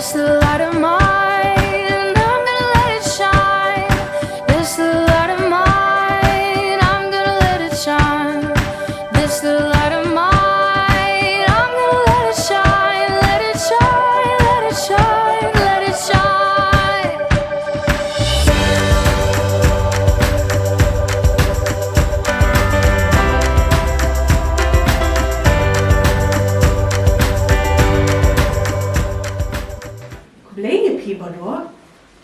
This little light of mine, I'm gonna let it shine. This little light of mine, I'm gonna let it shine. This little light of mine, I'm gonna let it shine. Let it shine, let it shine, let it shine.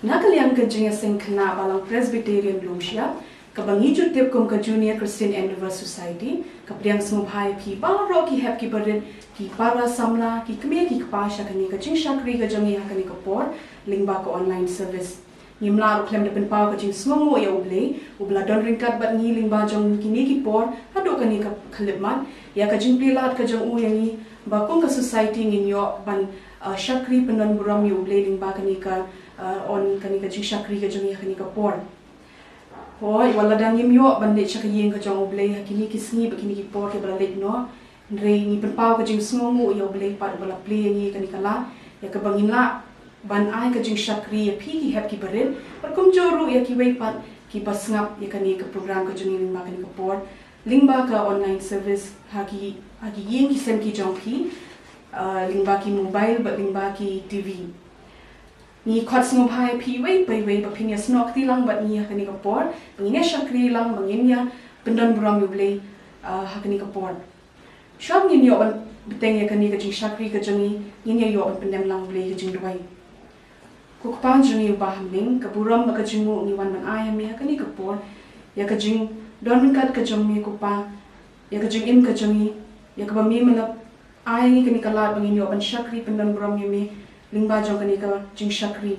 Nakaliang kajing asing kana balang Presbyterian Blumshia, kabangi jutip kum ka Junior Christian Endeavor Society, kapriang sumubhay ki baro ki hep ki barin ki para samla ki kami ki kapasya kani kajing shakri kajangi hakani kapor lingba ko online service. Nimla uklem de penpau kajing smungu ya ubla don ringkat bat ni lingba jong kini ki por hadu kani ka khalipman ya kajing pilat kajang u yangi bakung ka society nginyo ban shakri penon buram yu uble lingba kani ka on kani ka shakri ka jongi kani ka por hoi wala dang yimyo bande chaka yeng ka jong uble kini kisni bakini ki por ke balik no re ni penpau ka jing smungu ya uble pat bala play ni kani kala ya ka bangin la ban ai ka jing shakri ya pi ki hep ki barin par kum joru ya ki wei pat ki basngap ya kani ka program ka jongi lingba kani ka por lingba ka online service hagi yeng ki sem ki jong pi lingba ki mobile but lingba ki TV ni khot sumubhay pi wei pai wei ba phinya snok ti lang bat ni hakani ka por ngine shakri lang bangin ya pendon buram yuble hakani ka por shop ni yo ban beteng ya kani ka jing shakri ka jangi ni yo ban pendem lang ble ka jing duai ko pa jangi ba hamling ka buram ka jingu ni wan ban ai mi hakani ka por ya ka jing don kat ka jangi ko pa ya ka jing im ka jangi ya ka ba mi mala ai ni kani ka la bangin yo ban shakri pendon buram yumi lingba jong kani ka jing shakri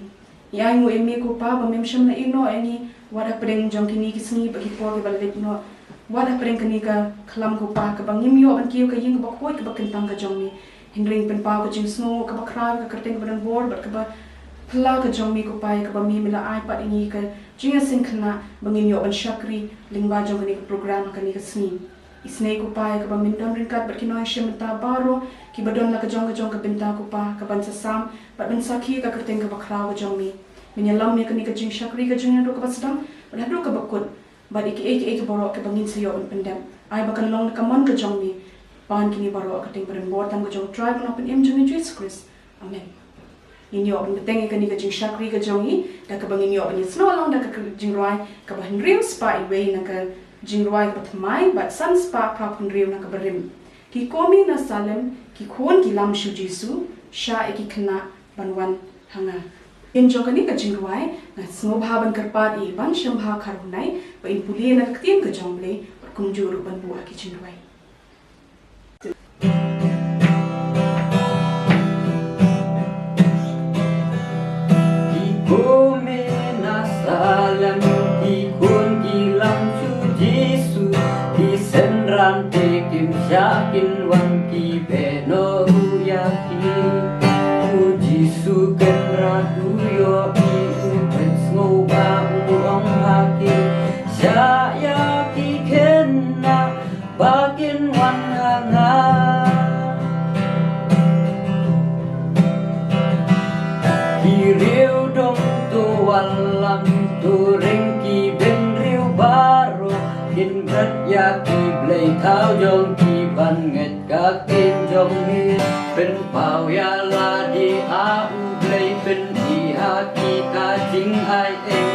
ya ngu emi ko pa ba mem sham na ino ani wada preng jong kini kisni ba ki por ke balet no wada preng kani ka khlam ko pa ka bangim yo ban kiu ka ying ba koi ka ba kentang ka jong ni hindring pen pa ko jing sno ka ba kra ka kerteng ka ban bor ba ka ba phla ka jong mi ko pa ka ba mi mila ai pa ini ka jing sin khna bangim yo ban shakri lingba jong kani ka program kani ka sni isne ko pa ka ba min dam rin kat ba kino shemta baro ki badon la ka jong ka binta ko pa ka ban sasam ba ban sakhi ka kerteng ka bakra ka jong mi minyalam me kani ka jing shakri ka jing ro ka basdam ba hadu ka bakut ba iki ek baro ka bangin sayo ban pendam ai ba kan long ka mon ka jong mi pan kini baro ka ting ban bor tam ka jong tribe no pen im jong Jesus Christ amen inyo ban beteng kani ka jing shakri ka jong ni da ka bangin yo ban sno long da ka jing roi ka ba rim spa i we na ka jing roi ka thmai ba san spa ka pun rim na ka barim ki komi na salem ki khon ki lam shu jisu sha e ki khna banwan hanga in jogani ka jingwai na smo bhaban karpat i ban shambha kharunai ba in puli na ktien ka jongle kumjuru ban buah ki jingwai ki komi na salem ki khon ki lam shu jisu ki senran te kim shakin wan ki beno ya ki u jisu kenra du yo ki u pen smo ba u ong ha ki sha ya ki kenna bakin wan hanga ki riu dong tu walam tu ring ki ben riu baro kin brat ya ki blei thao jong ki ban nget ka kin jong mi pen pau ya la di a u blei pen di ha ki ka jing ai eng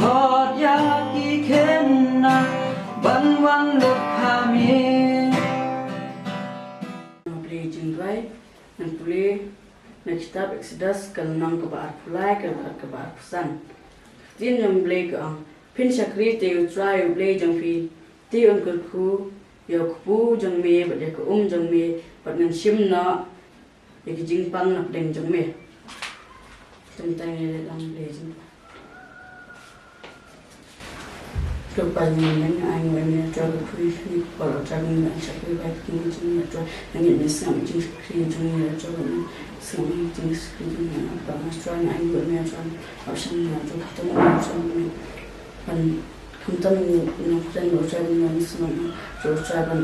khot ya ki ken na ban wan lut ha mi play jingwai nan play na kitab Exodus kal nang ka ba pulai ka ba pusan tin jam play ka pin shakri te u try u play jang fi ti on kul khu yo khu jang me ba de ko jang me pat ngan sim na ye ki jing pang na play jang me tum tai ne lang play jing ko pa ni nan ai ngwe me tra ko free free ko tra ni na shakri ba ki ni jing na tra na ni sam jing free jing na tra ko sam jing free na ba na tra na ai ngwe me tra option na tra ta na tra ni pan kamtan no kren no tra ni na sam jo tra ban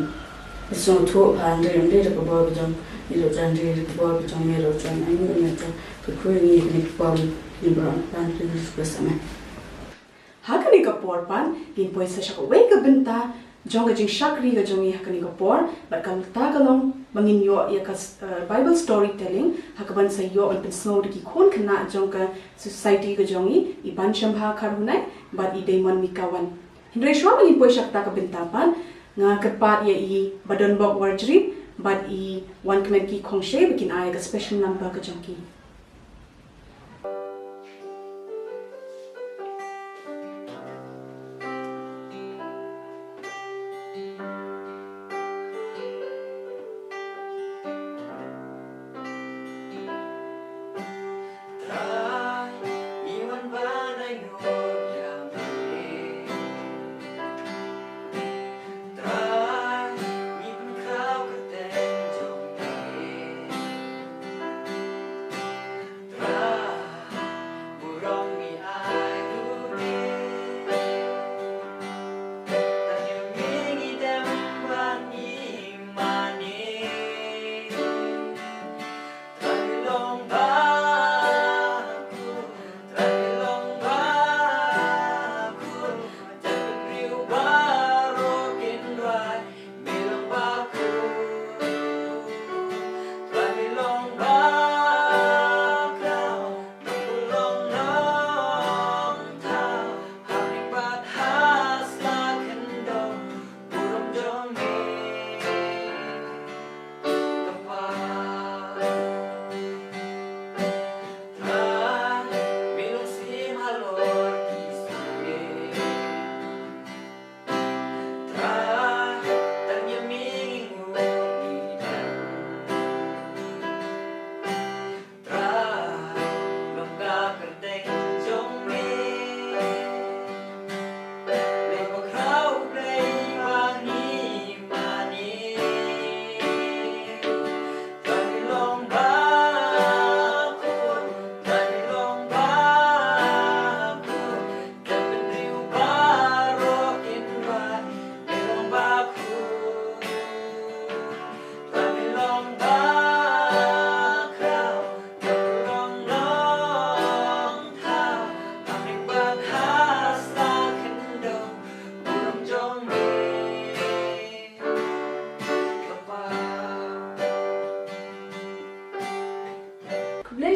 so to pan de ko ba jang ni ro tra de ko ba jang me ro tra ai ngwe me tra Kekurangan ni pun libran pan terus bersama. Hakani kapor pan gin poi sa shaka we ka benta jong jing shakri ga jongi hakani kapor but kal ta kalong bangin yo ya ka Bible storytelling hakaban sa yo an snow ki khon khna jong ka society ga jongi I ban shambha kharunai but I demon mikawan hindre shwa bangin poi shakta ka benta pan nga kapat ya I badon bok warjri but I one comment ki khongshe bikin ay ka special number ka jongi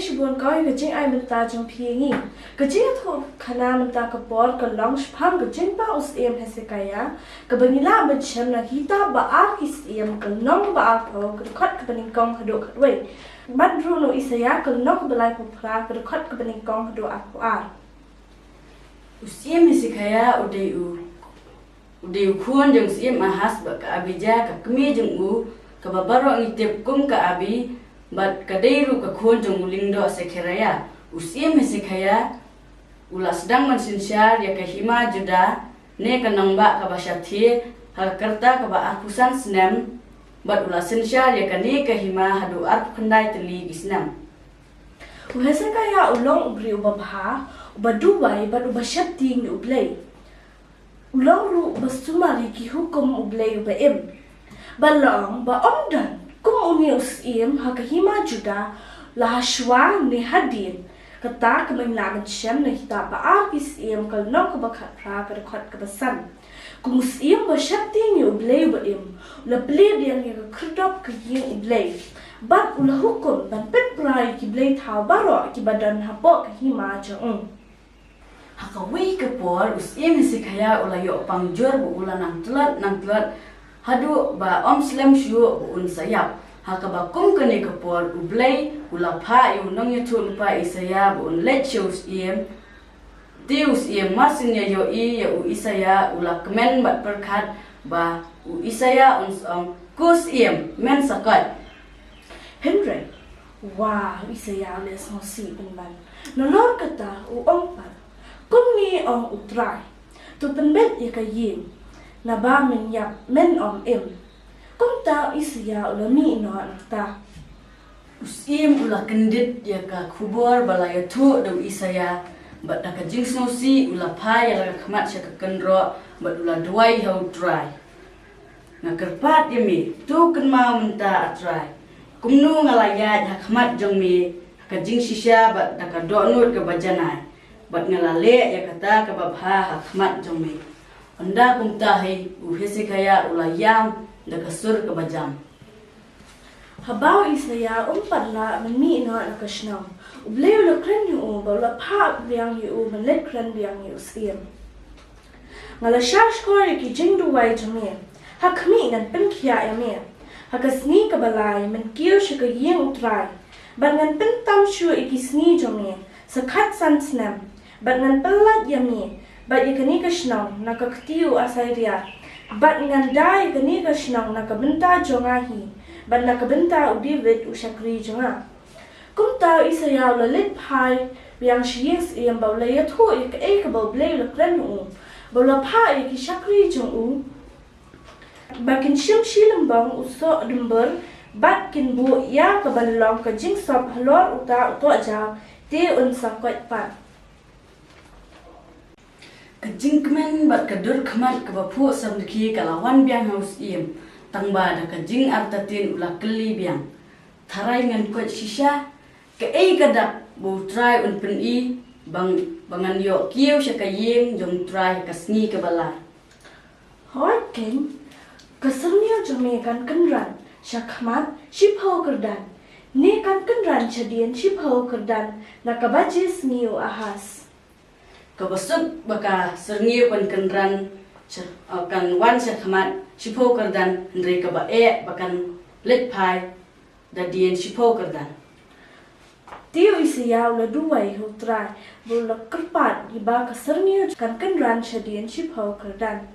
Shibun kau ke jing ai menta jong piengi ke jing tu khana menta ke por ke long shpam ke jing ba us em Hezekiah ke bangila macam na kita ba arkis em ke nong ba arko ke khat ke bening kong hado khatwei badru no Isaya ke nong belai pupra ke khat ke bening kong hado aku ar Usiem Hezekiah udeu kuan jong siem ahas ba ka abija ka kemi jong ka babaro ngitep kum ka abi bat kadairu ka khon jong lingdo Sekheraya Usiem Hezekiah ula sedang mensinsar ya ka hima Juda ne ka nangba ka basyati hal kerta ka ba akusan senam bat ula sinsar ya ka ne ka hima hadu arp khandai teli gisnam Hezekiah ulong ubri ubabha ubadubai bat ubasyati ni ublay ulong ru basumari ki hukum ublay ubaim balong ba omdan kung unius im hakahima Juda lahashwa ni hadin kata kemeng laman syam na kita baarkis im kalnok kabakatra kadakot kabasan kung im basyati ni ublay ba im ula pleb yang yang kerdop kaying ublay bat ula hukum ban petprai ki blay tau baro ki badan hapok kahima jang Hakawai ke por Usiem Hezekiah ula yo pangjur bu ula nang telat hadu ba om slam shu bu un sayap hakabakum kene ke por ublay ula pha yu nong yetu lupa Isaya bu un let show Usiem Deus masin ya yo ya u Isaya ula kemen bat perkat ba u Isaya uns kus men sakat Henry wah Isaya les ngosi penban nolor kata u ompat kumni ong utrai tu penbet ya kayin na ba men yap men om im kum ta Isaya ulami no ta Usiem ula kendit ya ka kubor balaya tu do Isaya bat da ka jingsno si ula pha ya la khmat sya ka kendro bat ula duai hau try na kerpat ya mi tu ken mau menta try kumnu ngalaya ha khmat jong mi kajing shisha bat daka donut ke bajanai bat ngalale ya kata ke babha hakmat jome anda kumtahi uhese kaya ulayam daka sur ke bajam Habau isaya umpadla mami ina nakashnam. Ubleu lo kren yu bawla pa biang yu manlet kren biang yu siem. Ngala shash kore ki jingdu wai jame. Hakmi ngan pen kia ya me. Hakasni ka balai man kiyo shika yeng utrai. Bat ngan pen tam shu iki sni jame. Sakat san snam. Bat ngan pelat ya me. Bat yakani kashnam nakaktiu asairia. Bat ngan dai yakani kashnam nakabenta jongahi. Ban nakabenta u David u Shakri jonga. Kum tao isayaw la lit pai biang shiyes iyang baw la yatho ik ka baw blay la kren u. Baw la pai ki Shakri jong u. Bakin shim shilam bang u so dumber bat kin bu ya ka balong ka jing sop halor uta uto jaw te un sa kwat pat. kajing kemen bat kadur khamat ke bapu samdiki kalawan biang haus iem tangba da kajing artatin ula keli biang tharai ngan ko shisha ke kadap bu try un pen I bangan yo kieu shakayeng jong try kasni ke bala Hoi ken kasarniya jome kan kenran shakmat shipho kerdan. Ne kan kenran chadian shipho kerdan nakabajis niu ahas. kabasuk baka serniu pan kenran kan wan shakmat shipo kerdan ndre ka ba bakan let pai da dien shipo kerdan Tiu isiyaw la duway hutray bula kerpat iba kasarniya kan kenran chadian shipho kerdan.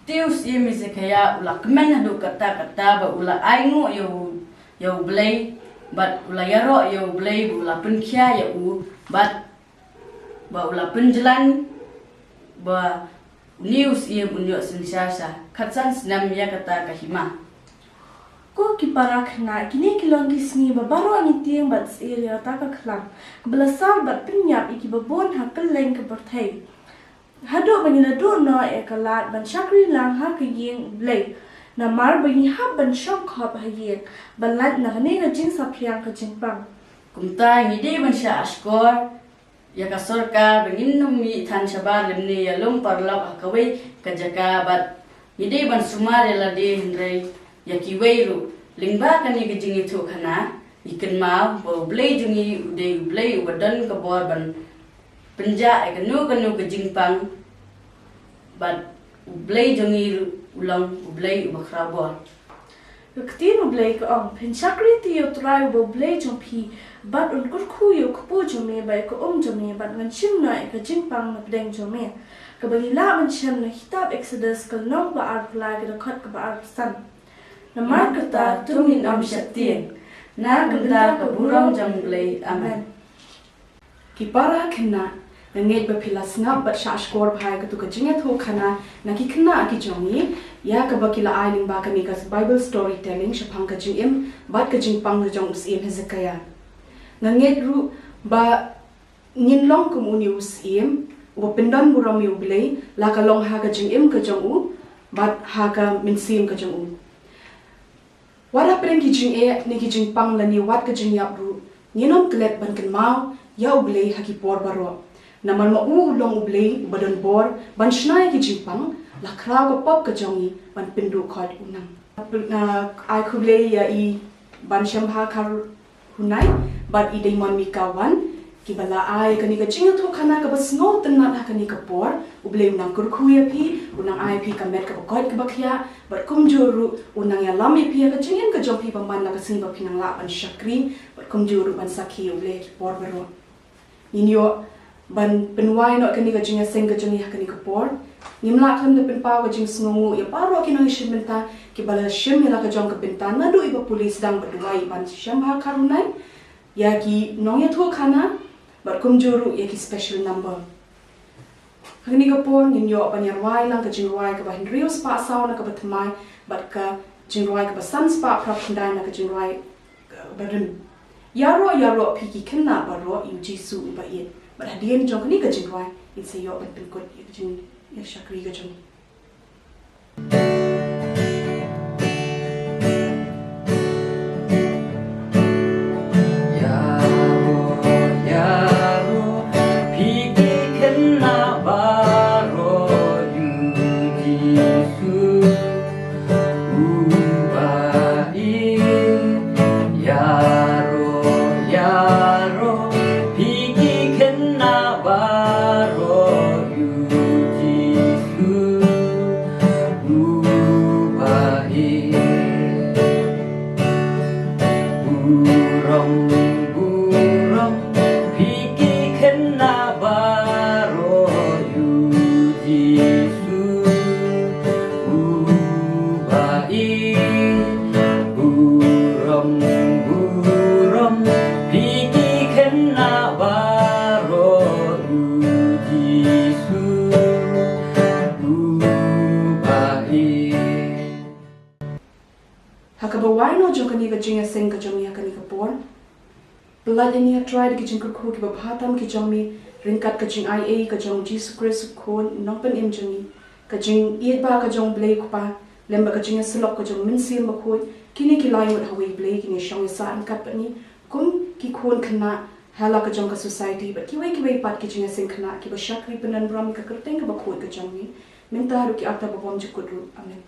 tius imi se kaya ula kemen hadu kata ba ula aingu yo blay bat ula yaro yo blay ula penkia ya bat ba ula penjalan ba news ia bunyo sensasa katsan snam ya kata kahima Ko kiparak na kini kilonggi sni babaro ang itiang bat siya taka klam kebelasar bat penyap iki babon hakeleng ke berthai hado banyilado no kalat ban Shakri lang ha kayeng blay na mar banyi ha ban shok hop hayeng balat na kani na jing sapyang ka jingpang kumta ngide ban sha askor ya kasorka bengin numi than shabar lemni ya lum parlap akawai kajaka bat ngide ban sumar la de hendrai ya kiweiru lingba kani gejing itu khana ikan mau bo blay jungi de blay wadan ka bor ban penja kanu gejing pang bat blay jungi ulang blay bakra bor Ketin blay ka ong pen Shakri tiyo try bo blay jong pi bat un kurku yo kupo jome bay ko jome bat ngan chim na ka jingpang na pdeng jome ka bagila man chim na hitab Exodus ka nong ba ar flag da khat ka ba ar san na mar kata tumin om shatien na kanta ka burong jang blay amen Kipara kena nangit bapila snap bat shashkor bhai ka tu ka jingat ho khana naki khna ki jongi ya ka bakila ailing ba ka ni ka Bible storytelling shapang ka jim bat ka jing pang jong sim Hezekiah nangit ru ba ninlong kum unius im wa pendan buram yu blay la ka long ha ka jing ka jong u bat ha ka min sim ka jong u wara prem ki jing ni ki jing pang la ni wat ka jing yap ru ninom klet ban kan mau ya u blay ha ki por baro naman ma long ublay badan bor ban shnai ki jingpang la kra ko pop ka jongi ban pindu khot unang ai khublay ya I ban shambha khar hunai bat I daimon mi kawan ki bala ai kani ka jinga tho khana ka bas no tan na kani ka por ublay unang kurkhu ya phi unang ai phi ka met ka khot ka bakhya bat kum juru unang ya lam phi ka jingen ka jong phi ban man na ka sin ba phinang la ban Shakri bat kum juru ban sakhi ublay ki por baro ninyo ban penwai no kani ka jinga seng ka jongi hakani ka por nimla kham de pen paw ka jing snongu ya paro ki nang shimenta ki bala shim ya ka jong ka penta na do iba police dang badwai ban shambha karunai ya ki nong ya tho khana bar kum juru ya ki special number hakani ka por ninyo ban yarwai lang ka jingwai ka ba henrio spa saw na ka batmai bat ka jingwai ka ba sun spa prap khandai na ka jingwai barin yaro pi ki khanna baro yu jisu ba yet but hadian jong ni ka jingwai in se yo ban pin kot jing ya Shakri ka jong Ya Hakaba no jong kani ka jinga sing ka jong ya kani ka por. Blood in ya try ki jing ka khu ki ba bhatam ki jong mi ringkat ka jing IA ka jong Jesus Christ khon nopen im jong ka jing iet ba ka jong blay ku pa lemba ka jing slok ka jong min sil ma khoi kini ki lai wat hawi blay kini shong sa an kat ni kum ki khon khna hala ka jong ka society but ki wei pat ki jing sing khna ki ba shakri panan bram ka kerteng ka ba khoi ka jong ni min ta ru ki ata ba bom jikut ru amen